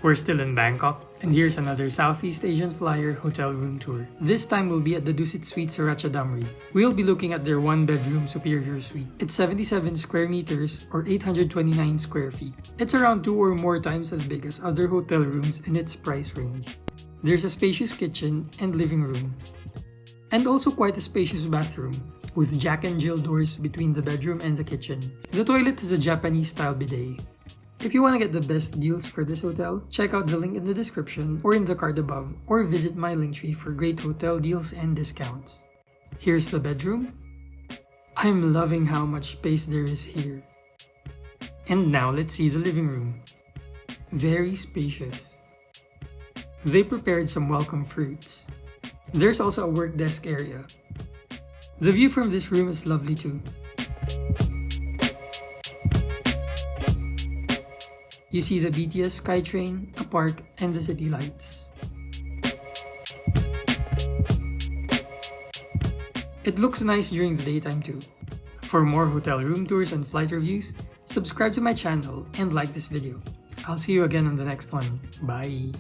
We're still in Bangkok, and here's another Southeast Asian Flyer hotel room tour. This time we'll be at the Dusit Suites Ratchadamri. We'll be looking at their one-bedroom superior suite. It's 77 square meters or 829 square feet. It's around 2 or more times as big as other hotel rooms in its price range. There's a spacious kitchen and living room, and also quite a spacious bathroom, with Jack and Jill doors between the bedroom and the kitchen. The toilet is a Japanese-style bidet. If you want to get the best deals for this hotel, check out the link in the description or in the card above, or visit my Linktree for great hotel deals and discounts. Here's the bedroom. I'm loving how much space there is here. And now let's see the living room. Very spacious. They prepared some welcome fruits. There's also a work desk area. The view from this room is lovely too. You see the BTS SkyTrain, a park, and the city lights. It looks nice during the daytime too. For more hotel room tours and flight reviews, subscribe to my channel and like this video. I'll see you again on the next one. Bye!